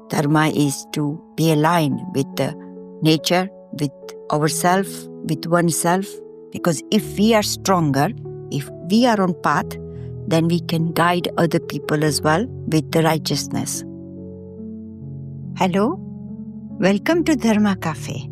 Dharma is to be aligned with the nature, with ourselves, with oneself. Because if we are stronger, if we are on path, then we can guide other people as well with the righteousness. Hello, welcome to Dharma Café.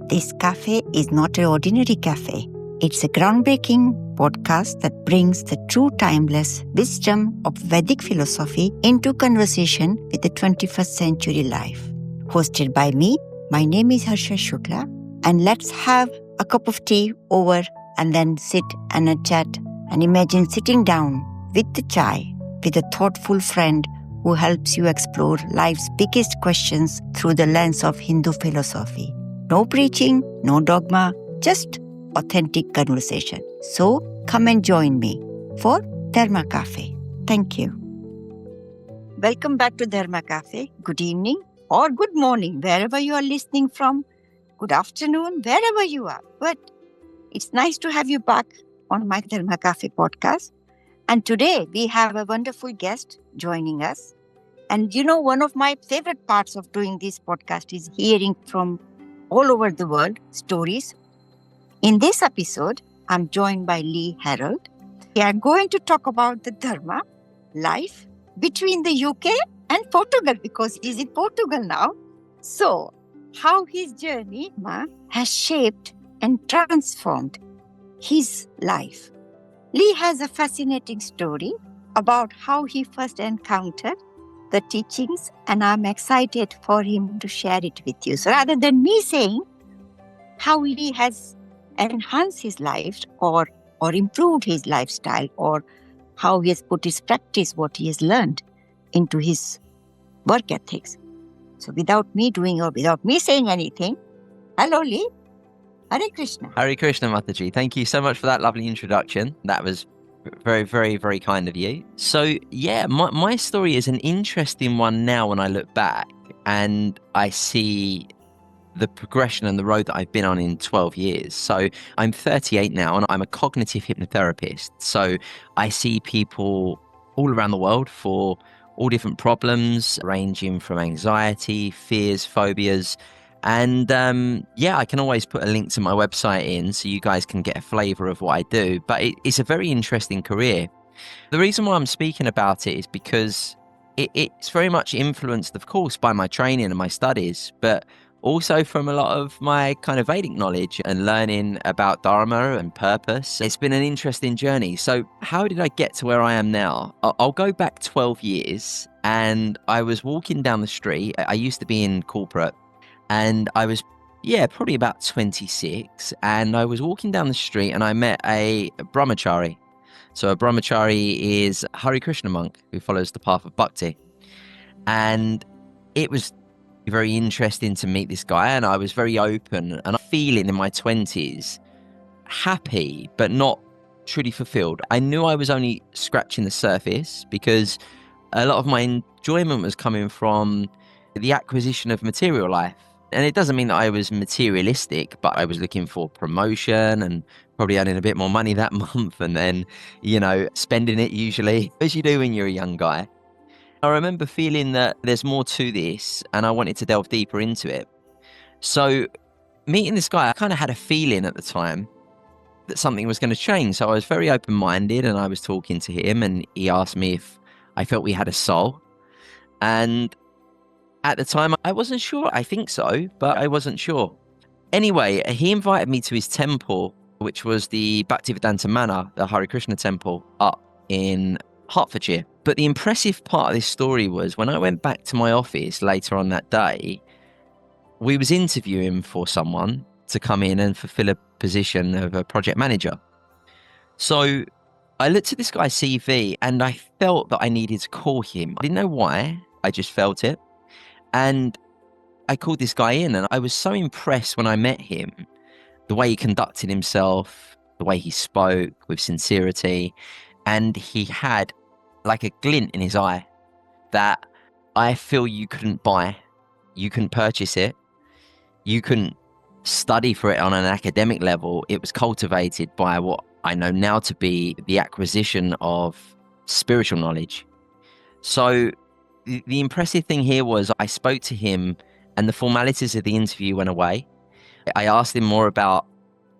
This cafe is not an ordinary cafe. It's a groundbreaking podcast that brings the true timeless wisdom of Vedic philosophy into conversation with the 21st century life. Hosted by me, my name is Harsha Y Shukla, and let's have a cup of tea over and then sit and chat and imagine sitting down with the chai with a thoughtful friend who helps you explore life's biggest questions through the lens of Hindu philosophy. No preaching, no dogma, just authentic conversation. So come and join me for Dharma Café. Thank you. Welcome back to Dharma Café. Good evening or good morning, wherever you are listening from. Good afternoon, wherever you are. But it's nice to have you back on my Dharma Café podcast. And today we have a wonderful guest joining us. And one of my favorite parts of doing this podcast is hearing from all over the world stories. In this episode, I'm joined by Lee Harrold. We are going to talk about the Dharma life between the UK and Portugal, because he's in Portugal now. So, how his journey has shaped and transformed his life. Lee has a fascinating story about how he first encountered the teachings, and I'm excited for him to share it with you. So rather than me saying how Lee has enhanced his life or improved his lifestyle, or how he has put his practice, what he has learned into his work ethics. So without me doing or without me saying anything, hello Lee, Hare Krishna. Hare Krishna, Mataji. Thank you so much for that lovely introduction. That was very, very, very kind of you. So yeah, my story is an interesting one now when I look back and I see the progression and the road that I've been on in 12 years. So I'm 38 now and I'm a cognitive hypnotherapist. So I see people all around the world for all different problems, ranging from anxiety, fears, phobias. And I can always put a link to my website in so you guys can get a flavor of what I do. But it's a very interesting career. The reason why I'm speaking about it is because it's very much influenced, of course, by my training and my studies, but also from a lot of my kind of Vedic knowledge and learning about Dharma and purpose. It's been an interesting journey. So how did I get to where I am now? I'll go back 12 years and I was walking down the street. I used to be in corporate and I was, probably about 26. And I was walking down the street and I met a Brahmachari. So a Brahmachari is a Hare Krishna monk who follows the path of bhakti. And it was very interesting to meet this guy, and I was very open and feeling in my 20s happy but not truly fulfilled. I knew I was only scratching the surface because a lot of my enjoyment was coming from the acquisition of material life. And it doesn't mean that I was materialistic, but I was looking for promotion and probably earning a bit more money that month and then, spending it usually, as you do when you're a young guy. I remember feeling that there's more to this and I wanted to delve deeper into it. So meeting this guy, I kind of had a feeling at the time that something was going to change. So I was very open-minded and I was talking to him and he asked me if I felt we had a soul. And at the time, I wasn't sure. I think so, but I wasn't sure. Anyway, he invited me to his temple, which was the Bhaktivedanta Manor, the Hare Krishna temple up in Hertfordshire. But the impressive part of this story was when I went back to my office later on that day, we was interviewing for someone to come in and fulfill a position of a project manager. So I looked at this guy's CV and I felt that I needed to call him. I didn't know why, I just felt it. And I called this guy in and I was so impressed when I met him, the way he conducted himself, the way he spoke with sincerity, and he had like a glint in his eye that I feel you couldn't buy, you couldn't purchase it, you couldn't study for it on an academic level. It was cultivated by what I know now to be the acquisition of spiritual knowledge. So the impressive thing here was I spoke to him and the formalities of the interview went away. I asked him more about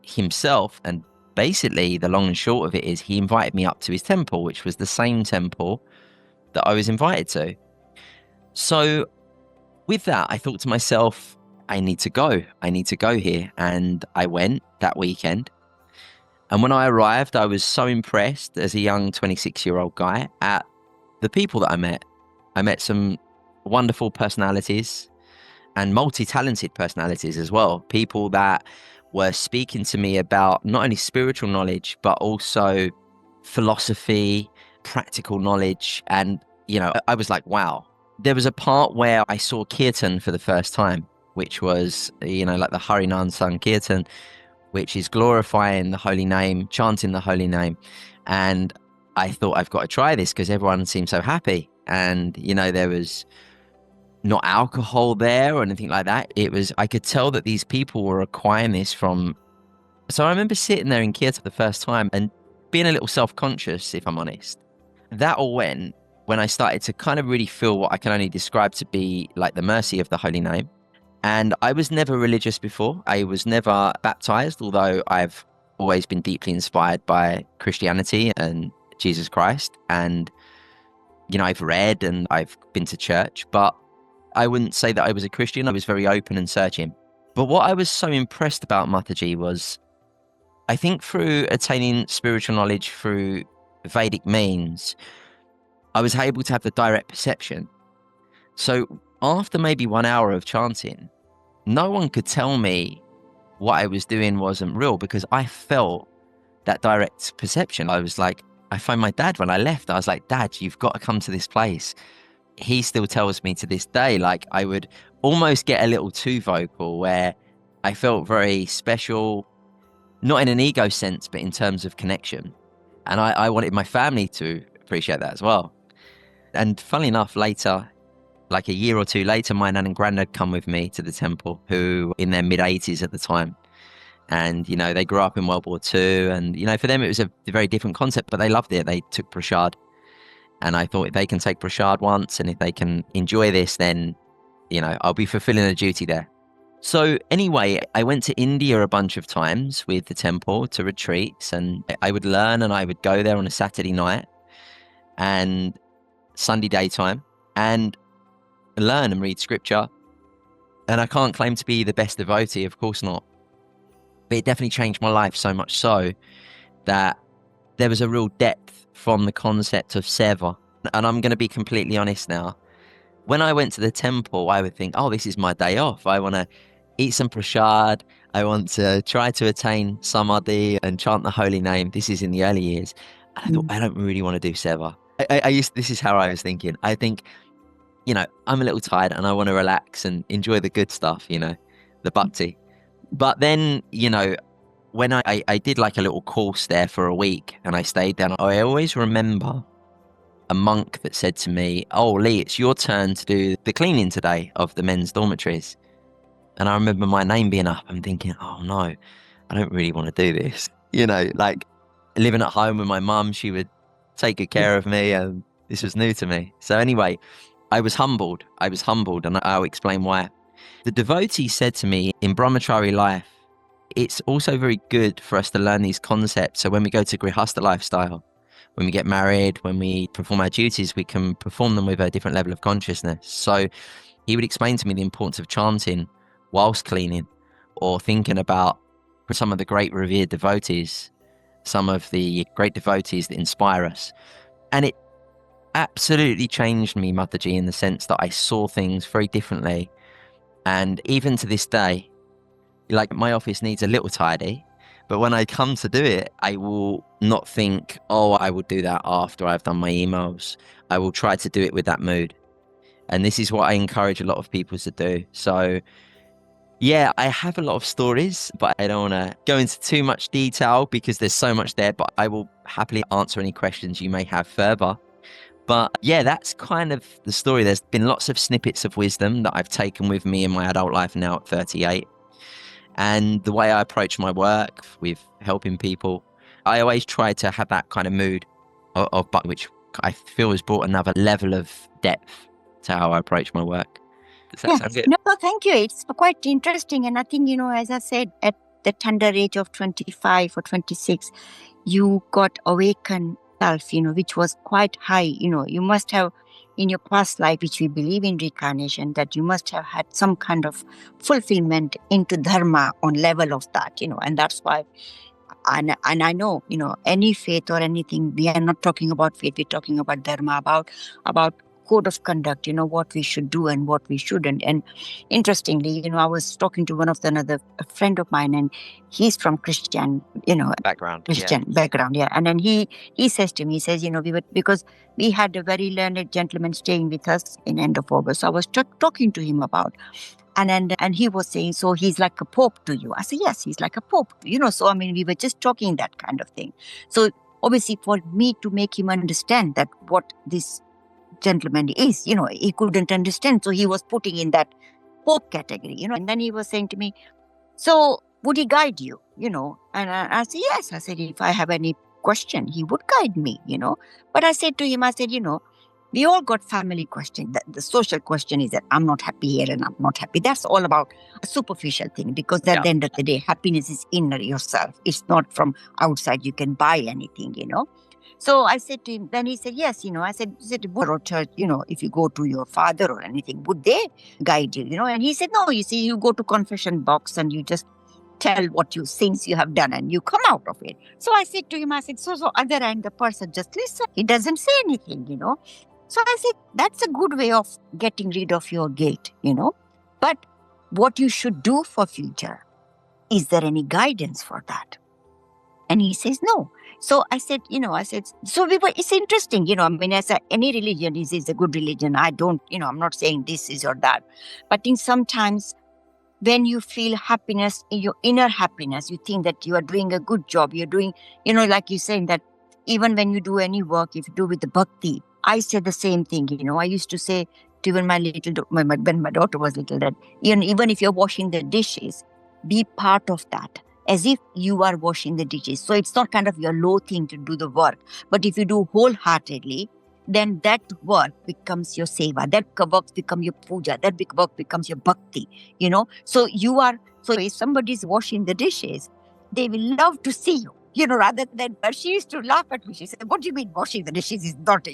himself, and basically the long and short of it is he invited me up to his temple, which was the same temple that I was invited to. So with that, I thought to myself, I need to go. I need to go here. And I went that weekend. And when I arrived, I was so impressed as a young 26-year-old guy at the people that I met. I met some wonderful personalities and multi-talented personalities as well. People that were speaking to me about not only spiritual knowledge, but also philosophy, practical knowledge. And, I was like, wow. There was a part where I saw Kirtan for the first time, which was, like the Harinam Sankirtan, which is glorifying the holy name, chanting the holy name. And I thought, I've got to try this because everyone seemed so happy. And, there was not alcohol there or anything like that. I could tell that these people were acquiring this from. So I remember sitting there in Kirtan the first time and being a little self-conscious, if I'm honest. That all went when I started to kind of really feel what I can only describe to be like the mercy of the holy name. And I was never religious before. I was never baptized, although I've always been deeply inspired by Christianity and Jesus Christ. And, I've read and I've been to church, but I wouldn't say that I was a Christian. I was very open and searching. But what I was so impressed about Mataji was, I think through attaining spiritual knowledge through Vedic means, I was able to have the direct perception. So after maybe 1 hour of chanting, no one could tell me what I was doing wasn't real because I felt that direct perception. I was like, I phoned my dad when I left. I was like, Dad, you've got to come to this place. He still tells me to this day, like I would almost get a little too vocal where I felt very special, not in an ego sense, but in terms of connection. And I wanted my family to appreciate that as well. And funnily enough, later, like a year or two later, my nan and granddad come with me to the temple, who in their mid-80s at the time. And, they grew up in World War II. And, for them, it was a very different concept, but they loved it. They took prashad. And I thought if they can take prashad once and if they can enjoy this, then, I'll be fulfilling a duty there. So anyway, I went to India a bunch of times with the temple to retreats, and I would learn and I would go there on a Saturday night and Sunday daytime and learn and read scripture. And I can't claim to be the best devotee, of course not. But it definitely changed my life so much so that there was a real depth from the concept of seva. And I'm going to be completely honest now. When I went to the temple, I would think, oh, this is my day off. I want to eat some prashad. I want to try to attain samadhi and chant the holy name. This is in the early years. And I thought, I don't really want to do seva. This is how I was thinking. I think, I'm a little tired and I want to relax and enjoy the good stuff, the bhakti. But then, when I did like a little course there for a week and I stayed there, I always remember a monk that said to me, oh, Lee, it's your turn to do the cleaning today of the men's dormitories. And I remember my name being up. I'm thinking, oh no, I don't really want to do this. Like living at home with my mum, she would take good care of me and this was new to me. So anyway, I was humbled and I'll explain why. The devotee said to me, in Brahmachari life, it's also very good for us to learn these concepts. So when we go to Grihastha lifestyle, when we get married, when we perform our duties, we can perform them with a different level of consciousness. So he would explain to me the importance of chanting whilst cleaning, or thinking about some of the great revered devotees, some of the great devotees that inspire us. And it absolutely changed me, Mataji, in the sense that I saw things very differently. And even to this day, like my office needs a little tidy, but when I come to do it, I will not think, oh, I will do that after I've done my emails. I will try to do it with that mood. And this is what I encourage a lot of people to do. So yeah, I have a lot of stories, but I don't want to go into too much detail because there's so much there, but I will happily answer any questions you may have further. But yeah, that's kind of the story. There's been lots of snippets of wisdom that I've taken with me in my adult life now at 38. And the way I approach my work with helping people, I always try to have that kind of mood of which I feel has brought another level of depth to how I approach my work. Does that sound good? No, thank you. It's quite interesting. And I think, as I said, at the tender age of 25 or 26, you got awakened self, which was quite high. You must have in your past life, which we believe in reincarnation, that you must have had some kind of fulfillment into dharma on level of that, and that's why. And I know, any faith or anything, we are not talking about faith, we're talking about dharma, about code of conduct, what we should do and what we shouldn't. And interestingly, I was talking to a friend of mine, and he's from Christian, Background. background. Yeah. And then he says to me, he says, because we had a very learned gentleman staying with us in end of August. So I was talking to him about, and he was saying, so he's like a pope to you. I said, yes, he's like a pope, so we were just talking that kind of thing. So obviously for me to make him understand that what this gentleman is, he couldn't understand. So he was putting in that pope category, and then he was saying to me, so would he guide you, and I said, yes. I said, if I have any question, he would guide me, but I said to him, I said, we all got family question. The social question is that I'm not happy here and I'm not happy. That's all about a superficial thing, because at the end of the day, happiness is inner yourself. It's not from outside. You can buy anything, So I said to him, then he said, yes, I said, or church, if you go to your father or anything, would they guide you, And he said, no, you see, you go to confession box and you just tell what things you have done and you come out of it. So I said to him, I said, so other end, the person just listen. He doesn't say anything, So I said, that's a good way of getting rid of your guilt, But what you should do for future, is there any guidance for that? And he says, no. So I said, it's interesting, as any religion is a good religion. I don't, I'm not saying this is or that. But in sometimes when you feel happiness, in your inner happiness, you think that you are doing a good job. You're doing, like you're saying that even when you do any work, if you do with the bhakti, I said the same thing, I used to say to even when my daughter was little, that even if you're washing the dishes, be part of that, as if you are washing the dishes. So it's not kind of your low thing to do the work. But if you do wholeheartedly, then that work becomes your seva. That work becomes your puja. That work becomes your bhakti, So if somebody's washing the dishes, they will love to see you. Rather than, she used to laugh at me. She said, what do you mean washing the dishes is not,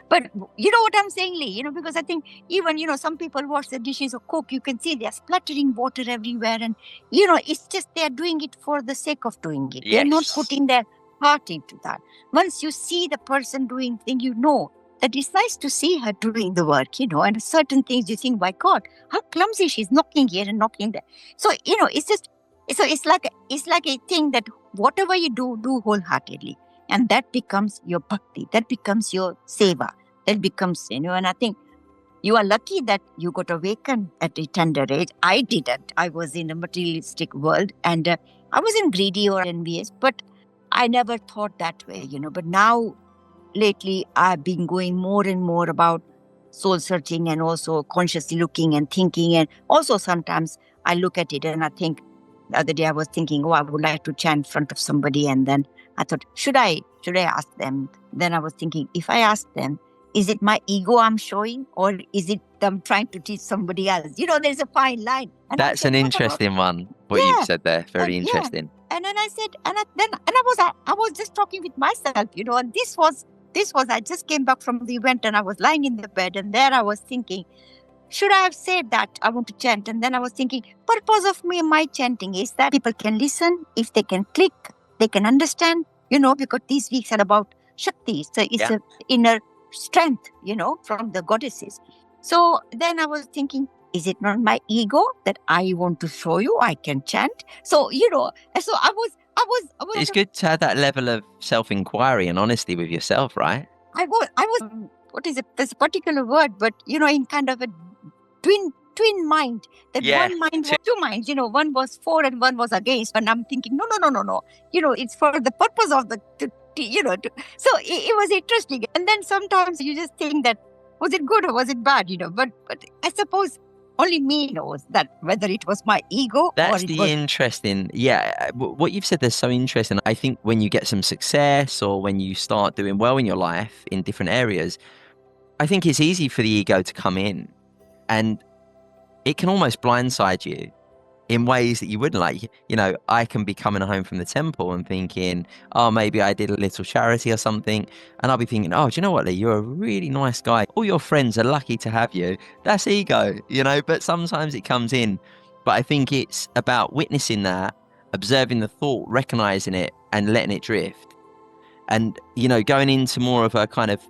But you know what I'm saying, Lee, because I think even, some people wash the dishes or cook, you can see they're splattering water everywhere. And, it's just they're doing it for the sake of doing it. Yes. They're not putting their heart into that. Once you see the person doing things, that it's nice to see her doing the work, and certain things you think, my God, how clumsy she's knocking here and knocking there. So, it's just, so it's like a thing that whatever you do wholeheartedly. And that becomes your bhakti. That becomes your seva. That becomes, and I think you are lucky that you got awakened at a tender age. I didn't. I was in a materialistic world and I wasn't greedy or envious, but I never thought that way, But now, lately, I've been going more and more about soul searching and also consciously looking and thinking. And also sometimes I look at it and I think, the other day I was thinking, I would like to chant in front of somebody. And then I thought, should I ask them? Then I was thinking, if I ask them, is it my ego I'm showing or is it them trying to teach somebody else? There's a fine line. And that's an interesting one, what you've said there. Very interesting. Yeah. And then I said, I was just talking with myself, and this was, I just came back from the event and I was lying in the bed and there I was thinking, should I have said that I want to chant? And then I was thinking, purpose of my chanting is that people can listen. If they can click, they can understand, because these weeks are about Shakti. So it's an inner strength, from the goddesses. So then I was thinking, is it not my ego that I want to show you I can chant? So, so I was. It's good to have that level of self-inquiry and honesty with yourself, right? I was, what is it? There's a particular word, but, in kind of a twin mind. That one mind was two minds, one was for and one was against. And I'm thinking, no. It's for the purpose of so it was interesting. And then sometimes you just think that, was it good or was it bad, but I suppose only me knows that whether it was my ego. That's interesting. Yeah. What you've said is so interesting. I think when you get some success or when you start doing well in your life in different areas, I think it's easy for the ego to come in, and it can almost blindside you in ways that you wouldn't like. I can be coming home from the temple and thinking, oh, maybe I did a little charity or something. And I'll be thinking, oh, do you know what, Lee? You're a really nice guy. All your friends are lucky to have you. That's ego, but sometimes it comes in. But I think it's about witnessing that, observing the thought, recognizing it and letting it drift. And, going into more of a kind of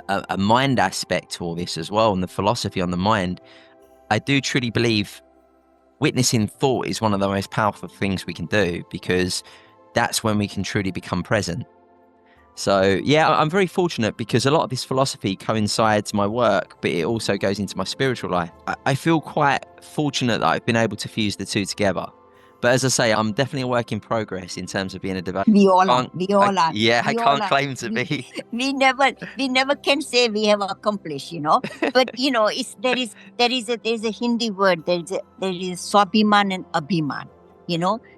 a mind aspect to all this as well, and the philosophy on the mind, I do truly believe witnessing thought is one of the most powerful things we can do, because that's when we can truly become present. So yeah, I'm very fortunate because a lot of this philosophy coincides my work, but it also goes into my spiritual life. I feel quite fortunate that I've been able to fuse the two together. But as I say, I'm definitely a work in progress in terms of being a developer. We all are. Yeah, I can't claim to be. We never can say we have accomplished, But there is a Hindi word. There is swabhiman and abhiman.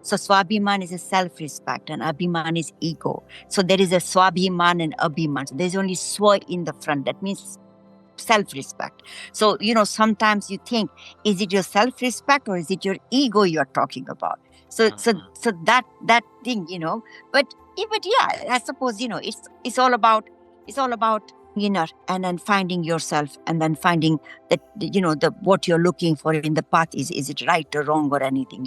So swabhiman is a self-respect and abhiman is ego. So there is a swabhiman and abhiman. So there's only swa in the front. That means self-respect. So, sometimes you think, is it your self-respect or is it your ego you're talking about? So that thing, but yeah, I suppose, it's all about inner, and then finding yourself, and then finding that, what you're looking for in the path, is it right or wrong or anything,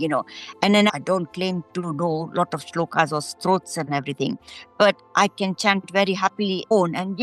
and then I don't claim to know a lot of shlokas or strots and everything, but I can chant very happily on, and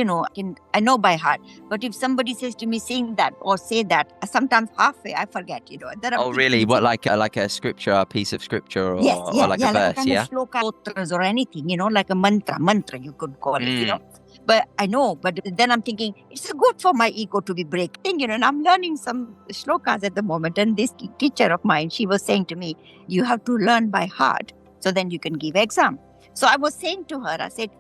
I know by heart. But if somebody says to me, sing that or say that, sometimes halfway I forget, Oh really? What, like a scripture, a piece of scripture, or, yes, or like a verse? Kind of shlokas or anything, like a mantra you could call it, But I know, but then I'm thinking, it's good for my ego to be breaking, and I'm learning some shlokas at the moment. And this teacher of mine, she was saying to me, you have to learn by heart, so then you can give exam. So I was saying to her, I said,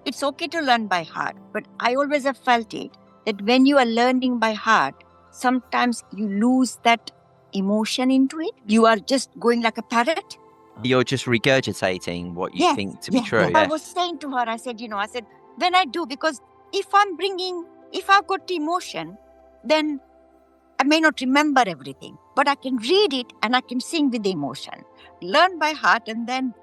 it's okay to learn by heart, but I always have felt it, that when you are learning by heart, sometimes you lose that emotion into it. You are just going like a parrot. You're just regurgitating what you think to be true. Yeah. I was saying to her, I said, when I do, because if I've got emotion, then I may not remember everything, but I can read it and I can sing with the emotion. Learn by heart, and then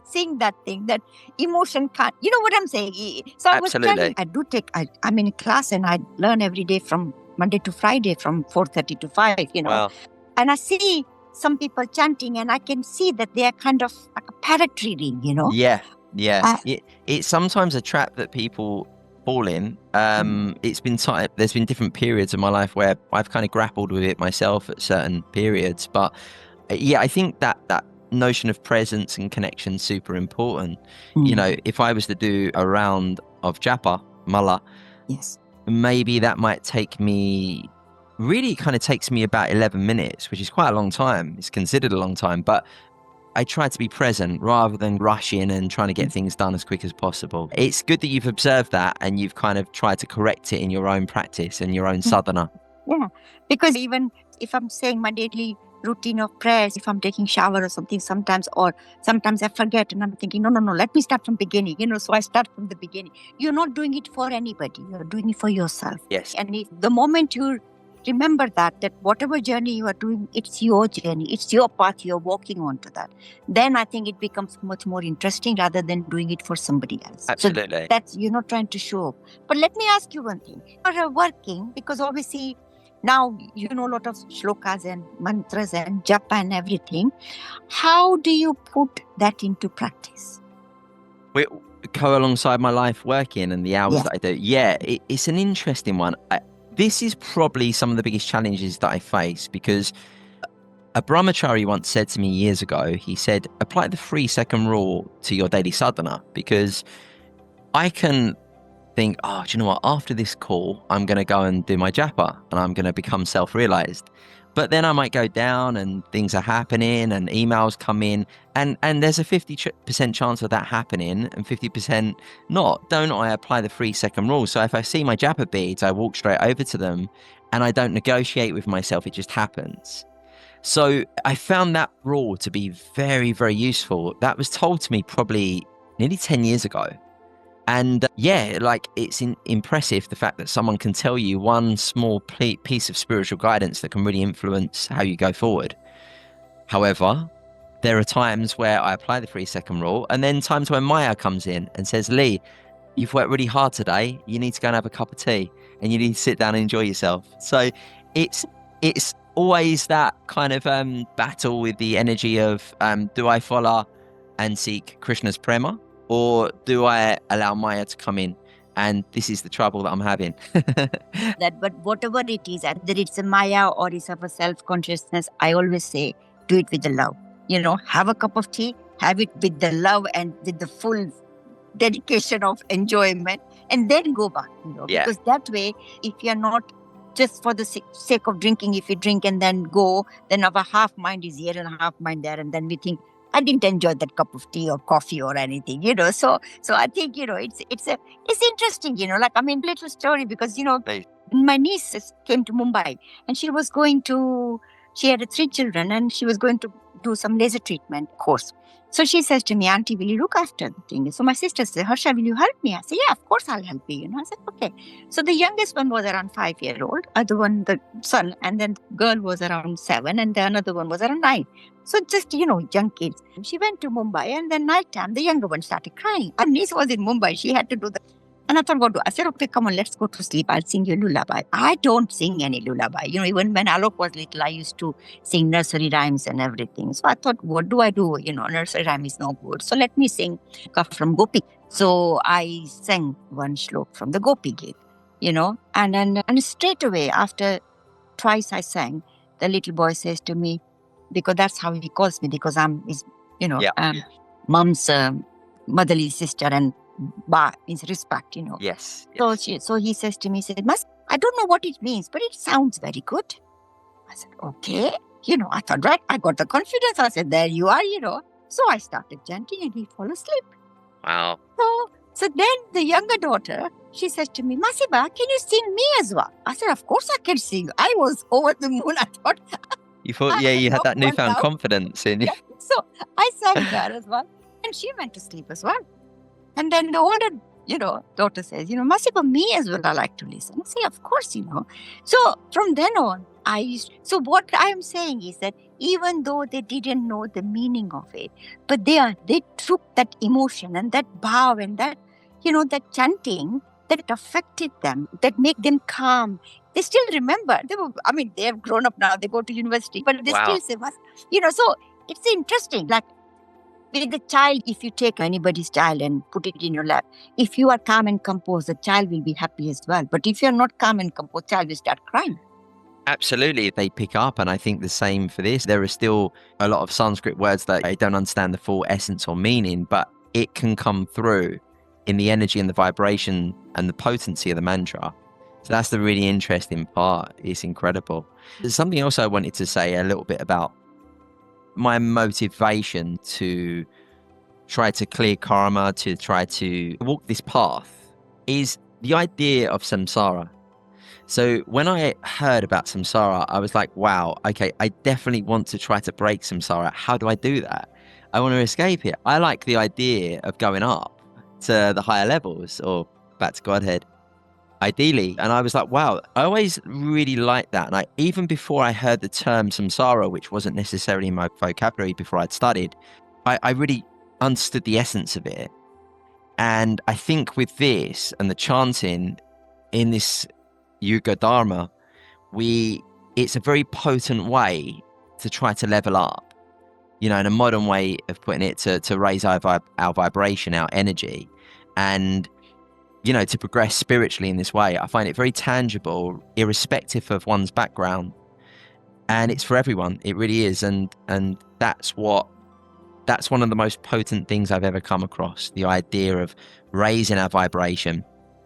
sing that thing, that emotion can't, you know what I'm saying? So I Absolutely. was telling, I'm in a class and I learn every day from Monday to Friday from 4:30 to 5, Wow. And I see some people chanting and I can see that they are kind of like a parrot reading, Yeah. It's sometimes a trap that people fall in. It's been there's been different periods of my life where I've kind of grappled with it myself at certain periods. But yeah, I think that notion of presence and connection is super important. If I was to do a round of japa, mala, yes, maybe that might take me, really it kind of takes me about 11 minutes, which is quite a long time. It's considered a long time, but I try to be present rather than rush in and trying to get things done as quick as possible. It's good that you've observed that and you've kind of tried to correct it in your own practice and your own sadhana. Yeah, because even if I'm saying my daily routine of prayers, if I'm taking shower or something, sometimes I forget and I'm thinking, no, let me start from beginning, so I start from the beginning. You're not doing it for anybody. You're doing it for yourself. Yes. And if the moment you remember that whatever journey you are doing, it's your journey, it's your path, you're walking onto that, then I think it becomes much more interesting rather than doing it for somebody else. Absolutely. So that's, you're not trying to show up. But let me ask you one thing. You're working, because obviously now you know a lot of shlokas and mantras and japa and everything. How do you put that into practice? We go alongside my life working and the hours that I do. Yeah, it's an interesting one. This is probably some of the biggest challenges that I face, because a Brahmachari once said to me years ago, he said, apply the 3-second rule to your daily sadhana, because I can think, oh, do you know what? After this call, I'm going to go and do my japa and I'm going to become self-realized. But then I might go down and things are happening and emails come in, and there's a 50% chance of that happening and 50% not. Don't I apply the 3-second rule? So if I see my japa beads, I walk straight over to them and I don't negotiate with myself. It just happens. So I found that rule to be very, very useful. That was told to me probably nearly 10 years ago. And like it's impressive the fact that someone can tell you one small piece of spiritual guidance that can really influence how you go forward. However, there are times where I apply the 3-second rule, and then times when Maya comes in and says, Lee, you've worked really hard today. You need to go and have a cup of tea, and you need to sit down and enjoy yourself. So it's always that kind of battle with the energy of do I follow and seek Krishna's prema, or do I allow Maya to come in? And this is the trouble that I'm having. But whatever it is, whether it's a Maya or it's of a self-consciousness, I always say, do it with the love. Have a cup of tea, have it with the love and with the full dedication of enjoyment, and then go back. Yeah. Because that way, if you're not just for the sake of drinking, if you drink and then go, then our half mind is here and half mind there, and then we think, I didn't enjoy that cup of tea or coffee or anything, So I think, it's interesting, little story because, my niece came to Mumbai and she had 3 children and she was going to do some laser treatment course. So she says to me, Auntie, will you look after the thing? So my sister says, Harsha, will you help me? I said, yeah, of course I'll help you. I said, okay. So the youngest one was around 5-year-old, other one, the son, and then girl was around 7, and the another one was around 9. So just, young kids. She went to Mumbai, and then night time, the younger one started crying. Her niece was in Mumbai. She had to do the... And I thought, what do I said, okay, come on, let's go to sleep. I'll sing you a lullaby. I don't sing any lullaby. Even when Alok was little, I used to sing nursery rhymes and everything. So I thought, what do I do? Nursery rhyme is no good. So let me sing from Gopi. So I sang one shlok from the Gopi Gate, and then straight away after twice I sang, the little boy says to me, because that's how he calls me, because I'm his, mom's motherly sister, and ba means respect, Yes. So he says to me, I don't know what it means, but it sounds very good. I said, okay. I thought, right, I got the confidence. I said, there you are, So I started chanting and he fell asleep. Wow. So then the younger daughter, she says to me, Masiba, can you sing me as well? I said, of course I can sing. I was over the moon. I thought. You thought, you had that newfound confidence in you. Yeah. So I sang her as well. And she went to sleep as well. And then the older, daughter says, Masiba, me as well, I like to listen. I say, of course, So from then on, so what I'm saying is that even though they didn't know the meaning of it, but they took that emotion and that bhav and that, that chanting that affected them, that make them calm. They still remember. They have grown up now. They go to university, but they still say, so it's interesting. Like with the child, if you take anybody's child and put it in your lap, if you are calm and composed, the child will be happy as well. But if you're not calm and composed, the child will start crying. Absolutely, they pick up, and I think the same for this. There are still a lot of Sanskrit words that I don't understand the full essence or meaning, but it can come through in the energy and the vibration and the potency of the mantra. So that's the really interesting part. It's incredible. There's something else I wanted to say a little bit about my motivation to try to clear karma, to try to walk this path, is the idea of samsara. So when I heard about samsara, I was like, wow, okay, I definitely want to try to break samsara. How do I do that? I want to escape it. I like the idea of going up to the higher levels or back to Godhead, ideally. And I was like, wow, I always really liked that. And even before I heard the term samsara, which wasn't necessarily in my vocabulary before I'd studied, I really understood the essence of it. And I think with this and the chanting in this Yuga Dharma, it's a very potent way to try to level up, in a modern way of putting it, to raise our vibration, our energy, and to progress spiritually in this way. I find it very tangible, irrespective of one's background, and it's for everyone. It really is, and that's one of the most potent things I've ever come across. The idea of raising our vibration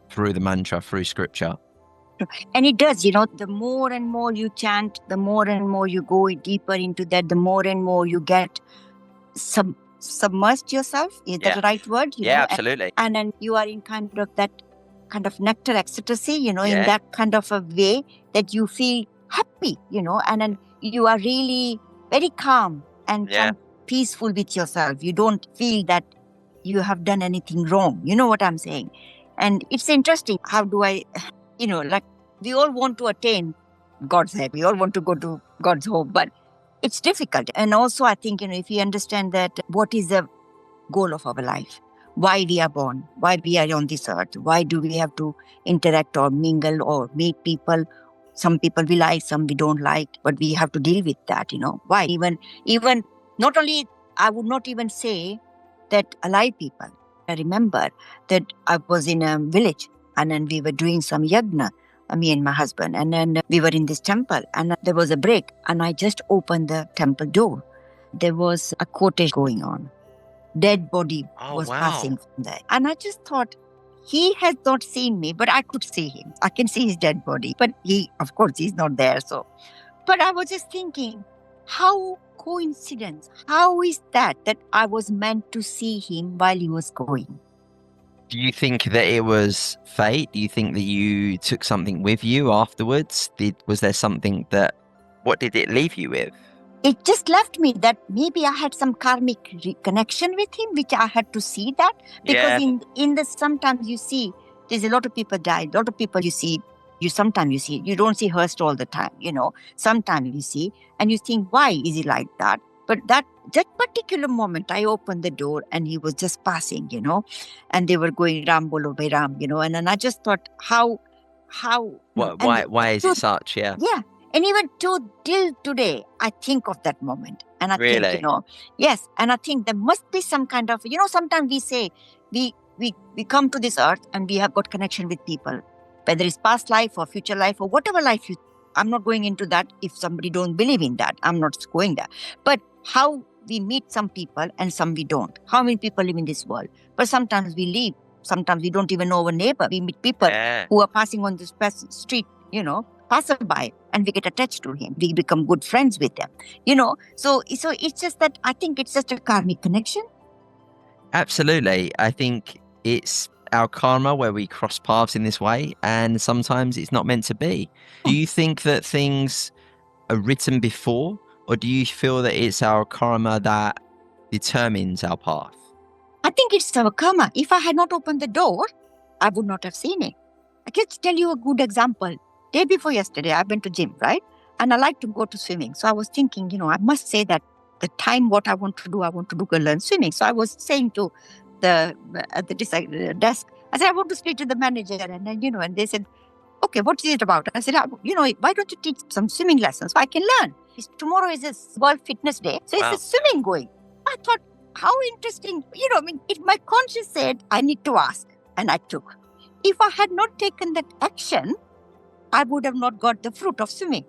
through the mantra, through scripture. And it does, the more and more you chant, the more and more you go deeper into that, the more and more you get submerged yourself. Is that the right word? Yeah, absolutely. And then you are in kind of that kind of nectar ecstasy, in that kind of a way that you feel happy, and then you are really very calm and peaceful with yourself. You don't feel that, you have done anything wrong. You know what I'm saying? And it's interesting. How do I, like we all want to attain God's heaven. We all want to go to God's home, but it's difficult. And also I think, if you understand that what is the goal of our life, why we are born, why we are on this earth, why do we have to interact or mingle or meet people? Some people we like, some we don't like, but we have to deal with that, Why? Even not only, I would not even say that alive people. I remember that I was in a village and then we were doing some yagna, me and my husband, and then we were in this temple and there was a break and I just opened the temple door. There was a quotation going on. Dead body was passing from there. And I just thought, he has not seen me, but I could see him. I can see his dead body. But of course, he's not there. So, but I was just thinking, how coincidence? How is that I was meant to see him while he was going? Do you think that it was fate? Do you think that you took something with you afterwards? Was there something what did it leave you with? It just left me that maybe I had some karmic connection with him, which I had to see that. Because in the sometimes you see, there's a lot of people die, a lot of people you see, you don't see Hearst all the time, sometimes you see, and you think, why is he like that? But that particular moment, I opened the door and he was just passing, and they were going Ram Bolo Bhai Ram, and then I just thought, why is it such? Yeah. Yeah. And even till today, I think of that moment. And I think, yes. And I think there must be some kind of, sometimes we say we come to this earth and we have got connection with people, whether it's past life or future life or whatever life I'm not going into that. If somebody don't believe in that, I'm not going there. But how we meet some people and some we don't. How many people live in this world? But sometimes we leave. Sometimes we don't even know our neighbor. We meet people who are passing on this street, passerby, and we get attached to him. We become good friends with them, So it's just that I think it's just a karmic connection. Absolutely. I think it's our karma where we cross paths in this way, and sometimes it's not meant to be. Do you think that things are written before, or do you feel that it's our karma that determines our path? I think it's our karma. If I had not opened the door, I would not have seen it. I can tell you a good example. Day before yesterday, I went to gym, right? And I like to go to swimming. So I was thinking, I must say that the time what I want to do learn swimming. So I was saying to the desk, I said, I want to speak to the manager. And then, and they said, okay, what is it about? I said, why don't you teach some swimming lessons so I can learn? Tomorrow is a World Fitness Day. So it's a swimming going. I thought, how interesting. My conscience said, I need to ask. And I took. If I had not taken that action, I would have not got the fruit of swimming.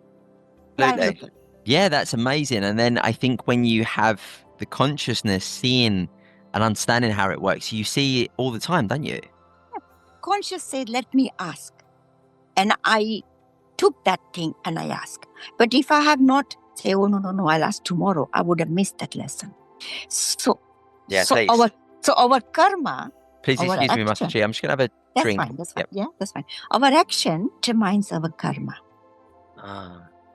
Absolutely. Yeah, that's amazing. And then I think when you have the consciousness, seeing and understanding how it works, you see it all the time, don't you? Conscious said, let me ask. And I took that thing and I asked. But if I have not say, oh, no, I'll ask tomorrow, I would have missed that lesson. So our karma. Please excuse me, Master G. I'm just going to have a drink. That's fine. Yeah, that's fine. Our action determines our karma.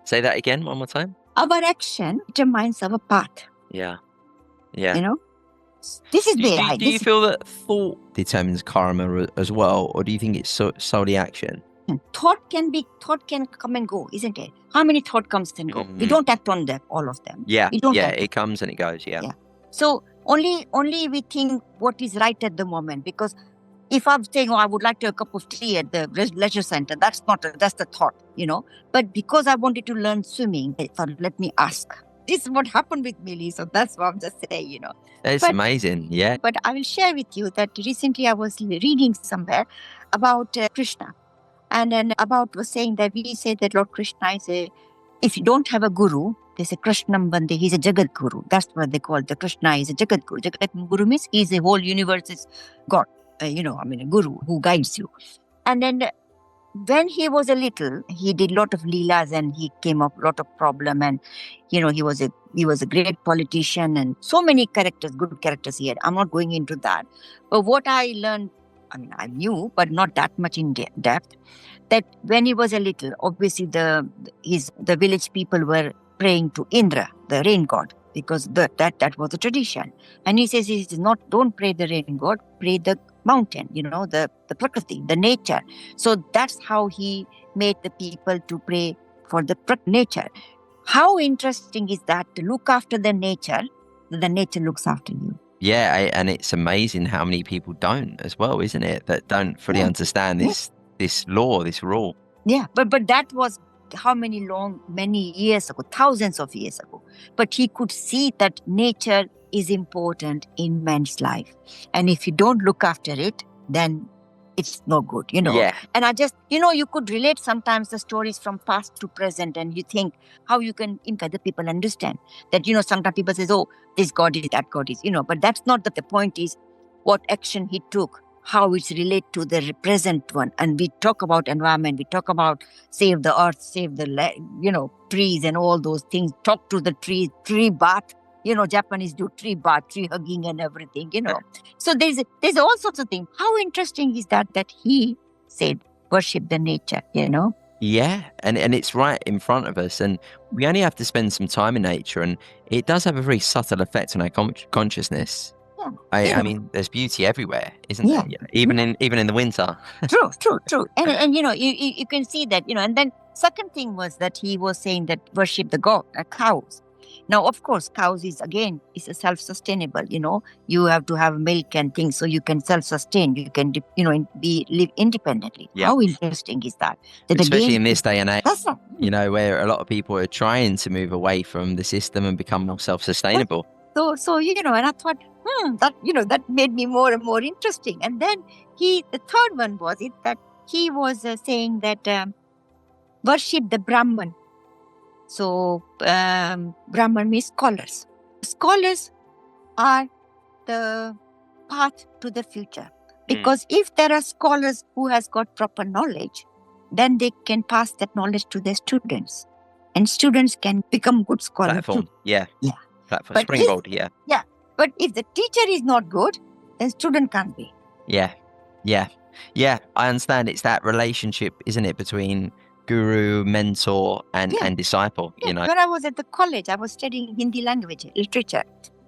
Say that again, one more time. Our action determines our path. Yeah. This is do you feel that thought determines karma as well, or do you think it's solely action? Thought can come and go, isn't it? How many thought comes and go? We don't act on them, all of them. Yeah, it comes and it goes. Yeah. So only we think what is right at the moment. Because if I'm saying, I would like to have a cup of tea at the leisure center, that's the thought, But because I wanted to learn swimming, I thought, let me ask. This is what happened with me, Lee. So that's what I'm just saying, It's amazing, yeah. But I will share with you that recently I was reading somewhere about Krishna. And then was saying that we say that Lord Krishna is if you don't have a guru, they say Krishnam Bande, he's a Jagat Guru. That's what they call the Krishna is a Jagat Guru. Jagat Guru means he's the whole universe's God, a guru who guides you. And then when he was a little, he did a lot of leelas and he came up a lot of problem. And, he was a great politician and so many good characters he had. I'm not going into that. But what I learned, I knew, but not that much in depth, that when he was a little, obviously the village people were praying to Indra, the rain god. because that was the tradition. And he says, it is not, don't pray the rain god, pray the mountain, the prakriti, the nature. So that's how he made the people to pray for the nature. How interesting is that, to look after the nature looks after you. Yeah, and it's amazing how many people don't as well, isn't it? That don't fully understand this law, this rule. Yeah, but that was how many years ago, thousands of years ago. But he could see that nature is important in man's life. And if you don't look after it, then it's no good, Yeah. And I just, you could relate sometimes the stories from past to present, and you think how you can make other people understand that, sometimes people say, oh, this God is, that God is, but that's not the point. Is what action he took, how it's related to the present one. And we talk about environment, we talk about save the earth, save the, trees and all those things, talk to the trees, tree bath. Japanese do tree bath, tree hugging and everything, So there's all sorts of things. How interesting is that he said, worship the nature, Yeah, and it's right in front of us, and we only have to spend some time in nature, and it does have a very subtle effect on our consciousness. Yeah. I mean, there's beauty everywhere, isn't there? Yeah. Even in the winter. True. And you can see that, and then second thing was that he was saying that worship the god, cows. Now, of course, cows is a self-sustainable, you have to have milk and things so you can self-sustain, you can, live independently. Yeah. How interesting is that? Especially in this day and age, That's right. Where a lot of people are trying to move away from the system and become more self-sustainable. So and I thought, that made me more and more interesting. And then the third one was that he was saying that worship the Brahman. So Brahman means scholars. Scholars are the path to the future. Because if there are scholars who has got proper knowledge, then they can pass that knowledge to their students. And students can become good scholars. Platform, too. yeah. Platform, But springboard, yeah. Yeah. But if the teacher is not good, then student can't be. Yeah. I understand. It's that relationship, isn't it, between guru, mentor, and disciple. When I was at the college, I was studying Hindi language, literature.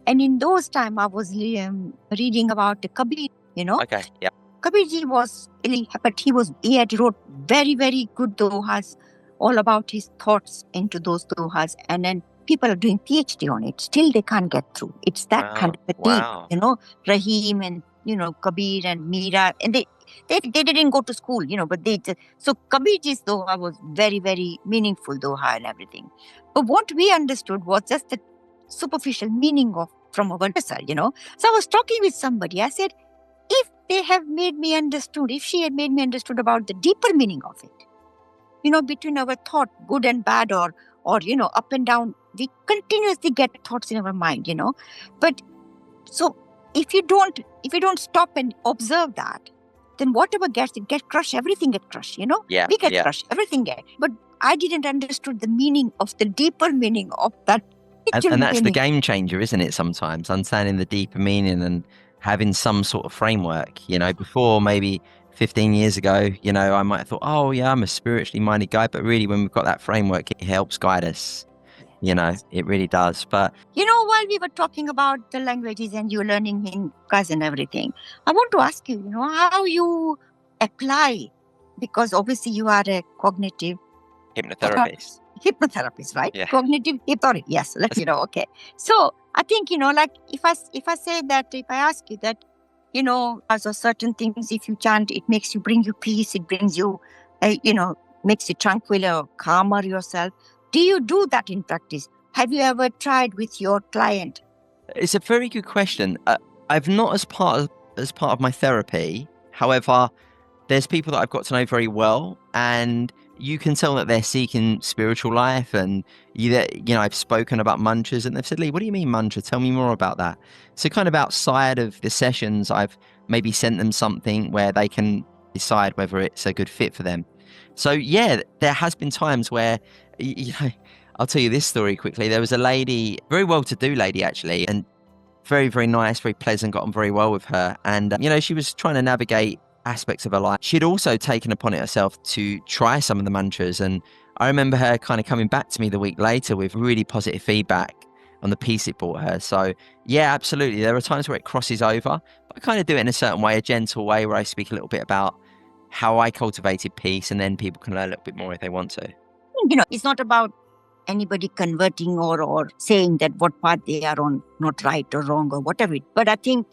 And in those times, I was reading about the Kabir, Okay, yeah. Kabirji was ill, but he had wrote very, very good dohas, all about his thoughts into those dohas. And then people are doing PhD on it. Still, they can't get through. It's that kind of a deep, Rahim and, Kabir and Meera. And they didn't go to school, but so Kabirji's doha was very, very meaningful doha and everything. But what we understood was just the superficial meaning from our professor, So I was talking with somebody. I said, if they have made me understood, if she had made me understood about the deeper meaning of it, between our thought, good and bad or up and down, we continuously get thoughts in our mind, But so if you don't stop and observe that, then whatever gets crushed, everything gets crushed, Yeah. We get crushed, everything gets. But I didn't understood the meaning of the deeper meaning of that. And that's the game changer, isn't it? Sometimes understanding the deeper meaning and having some sort of framework, before maybe 15 years ago, I might have thought, oh yeah, I'm a spiritually minded guy. But really, when we've got that framework, it helps guide us. It really does. But while we were talking about the languages and you learning in class and everything, I want to ask you, how you apply, because obviously you are a cognitive hypnotherapist, right? Yeah. Cognitive hypnotherapist. Yes, okay. So I think, like if I say that, if I ask you that, as of certain things, if you chant, it bring you peace, it brings you, makes you tranquil or calmer yourself. Do you do that in practice? Have you ever tried with your client? It's a very good question. I've not as part of my therapy. However, there's people that I've got to know very well, and you can tell that they're seeking spiritual life. And I've spoken about mantras, and they've said, "Lee, what do you mean mantra? Tell me more about that." So, kind of outside of the sessions, I've maybe sent them something where they can decide whether it's a good fit for them. So, yeah, there has been times where, I'll tell you this story quickly. There was a lady, very well-to-do lady actually, and very, very nice, very pleasant, got on very well with her. And, she was trying to navigate aspects of her life. She'd also taken upon it herself to try some of the mantras. And I remember her kind of coming back to me the week later with really positive feedback on the peace it brought her. So yeah, absolutely. There are times where it crosses over, but I kind of do it in a certain way, a gentle way, where I speak a little bit about how I cultivated peace, and then people can learn a little bit more if they want to. It's not about anybody converting or saying that what path they are on, not right or wrong or whatever. But I think,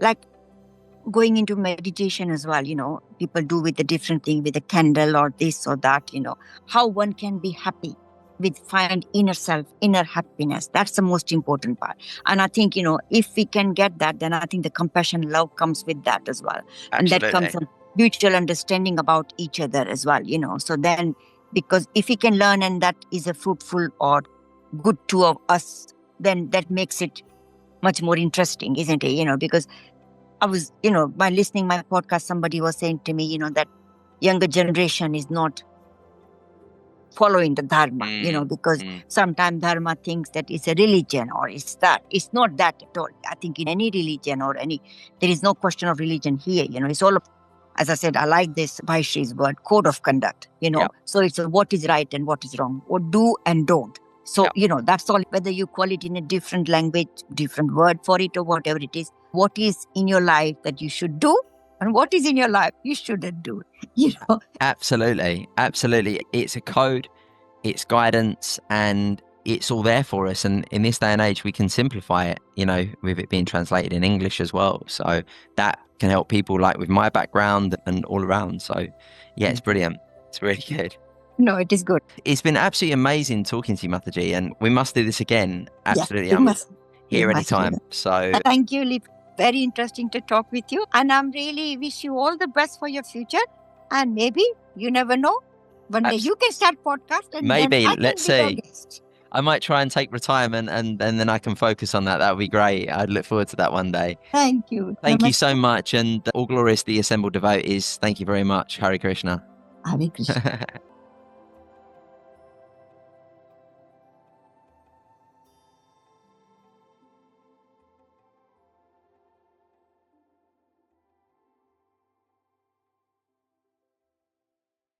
like going into meditation as well, people do with a different thing, with a candle or this or that, how one can be happy find inner self, inner happiness. That's the most important part. And I think, if we can get that, then I think the compassion, love comes with that as well. Absolutely. And that comes from mutual understanding about each other as well, so then, because if we can learn and that is a fruitful or good to of us, then that makes it much more interesting, isn't it? Because I was, by listening my podcast, somebody was saying to me, that younger generation is not following the Dharma, because sometimes Dharma thinks that it's a religion or it's that. It's not that at all. I think in any religion there is no question of religion here, it's all, as I said, I like this Vaishri's word, code of conduct, So it's what is right and what is wrong, what do and don't. So, that's all. Whether you call it in a different language, different word for it or whatever it is, what is in your life that you should do and what is in your life you shouldn't do, Absolutely. Absolutely. It's a code, it's guidance, and it's all there for us. And in this day and age, we can simplify it, with it being translated in English as well. So that can help people like with my background and all around. So yeah, it's brilliant. It's really good. No, it is good. It's been absolutely amazing talking to you, Mataji, and we must do this again. Absolutely. Yeah, here anytime. So thank you, Lee. Very interesting to talk with you. And I'm really wish you all the best for your future. And maybe, you never know, one day you can start podcast. And maybe, then let's see. I might try and take retirement and then I can focus on that. That would be great. I'd look forward to that one day. Thank you. Thank you so much. And all glorious, the assembled devotees. Thank you very much. Hare Krishna. Hare Krishna.